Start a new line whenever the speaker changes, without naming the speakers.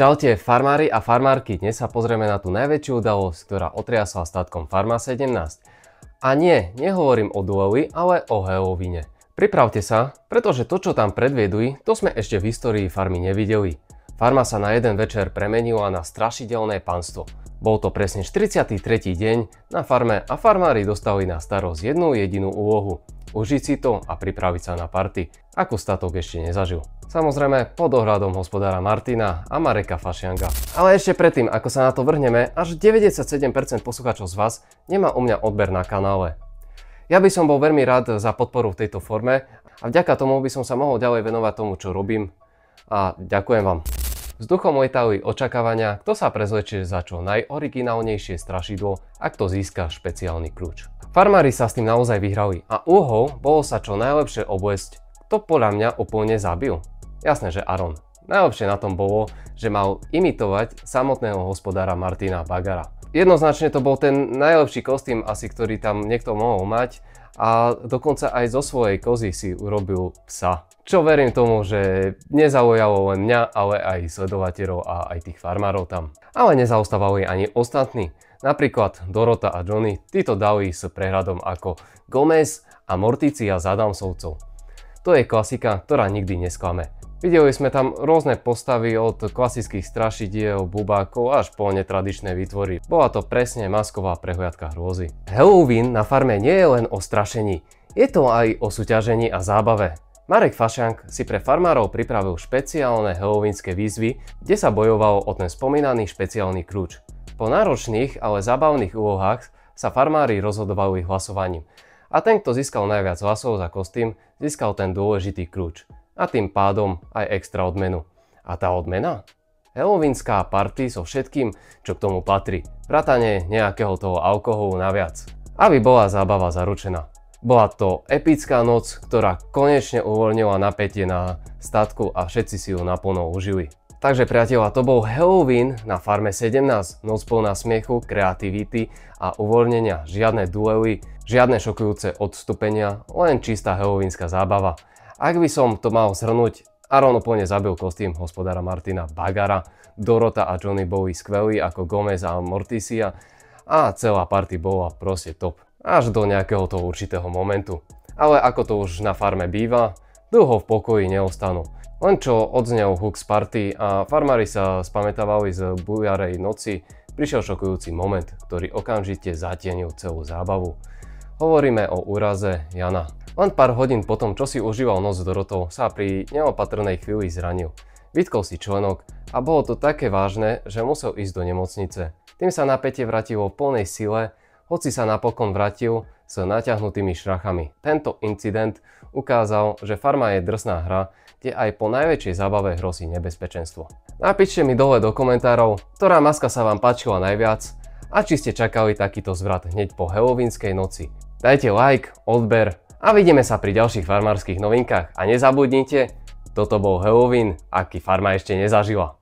Čaute farmári a farmárky, dnes sa pozrieme na tú najväčšiu udalosť, ktorá otriasla statkom Farma 17. A nie, nehovorím o dueli, ale o Halloweene. Pripravte sa, pretože to, čo tam predviedli, to sme ešte v histórii farmy nevideli. Farma sa na jeden večer premenila na strašidelné panstvo. Bol to presne 43. deň na farme a farmári dostali na starosť jednu jedinú úlohu. Užiť si to a pripraviť sa na party, ako statok ešte nezažil. Samozrejme pod dohľadom hospodára Martina a Mareka Fašianga. Ale ešte predtým, ako sa na to vrhneme, až 97% poslucháčov z vás nemá u mňa odber na kanále. Ja by som bol veľmi rád za podporu v tejto forme a vďaka tomu by som sa mohol ďalej venovať tomu, čo robím. A ďakujem vám. Vzduchom lietali očakávania, kto sa prezlečie za čo najoriginálnejšie strašidlo a kto získa špeciálny kľúč. Farmári sa s tým naozaj vyhrali a úlohou bolo sa čo najlepšie obliecť. Kto podľa mňa úplne zabil? Jasné, že Aron. Najlepšie na tom bolo, že mal imitovať samotného hospodára Martina Bagara. Jednoznačne to bol ten najlepší kostým asi, ktorý tam niekto mohol mať a dokonca aj zo svojej kozy si urobil psa. Čo verím tomu, že nezaujalo len mňa, ale aj sledovateľov a aj tých farmárov tam. Ale nezaostávali ani ostatní. Napríklad Dorota a Johnny, títo dali s prehľadom ako Gomez a Morticia z Adamsovcov. To je klasika, ktorá nikdy nesklame. Videli sme tam rôzne postavy od klasických strašidiel, bubákov až po netradičné výtvory. Bola to presne masková prehliadka hrôzy. Halloween na farme nie je len o strašení, je to aj o súťažení a zábave. Marek Fašiang si pre farmárov pripravil špeciálne halloweenské výzvy, kde sa bojovalo o ten spomínaný špeciálny kľúč. Po náročných, ale zábavných úlohách sa farmári rozhodovali hlasovaním. A ten, kto získal najviac hlasov za kostým, získal ten dôležitý kľúč. A tým pádom aj extra odmenu. A tá odmena? Halloweenská party so všetkým, čo k tomu patrí. Vrátane nejakého toho alkoholu naviac. Aby bola zábava zaručená. Bola to epická noc, ktorá konečne uvoľnila napätie na statku a všetci si ju naplno užili. Takže priatelia, to bol Halloween na Farme 17, noc plná smiechu, kreativity a uvoľnenia, žiadne duely, žiadne šokujúce odstúpenia, len čistá halloweenská zábava. Ak by som to mal zhrnúť, Aron úplne zabil kostým hospodára Martina Bagara, Dorota a Johnny boli skvelí ako Gomez a Morticia a celá party bola proste top, až do nejakého toho určitého momentu. Ale ako to už na farme býva, dlho v pokoji neostanú. Len čo odznel huk z party a farmári sa spamätávali z bujarej noci, prišiel šokujúci moment, ktorý okamžite zatienil celú zábavu. Hovoríme o úraze Jana. Len pár hodín potom, čo si užíval noc s Dorotou, sa pri neopatrnej chvíli zranil. Vytkol si členok a bolo to také vážne, že musel ísť do nemocnice. Tým sa napätie vrátilo v plnej sile, hoci sa napokon vrátil s naťahnutými šrachami. Tento incident ukázal, že farma je drsná hra, kde aj po najväčšej zábave hrozí nebezpečenstvo. Napíšte mi dole do komentárov, ktorá maska sa vám páčila najviac a či ste čakali takýto zvrat hneď po halloweenskej noci. Dajte like, odber a vidíme sa pri ďalších farmárskych novinkách a nezabudnite, toto bol Halloween, aký farma ešte nezažila.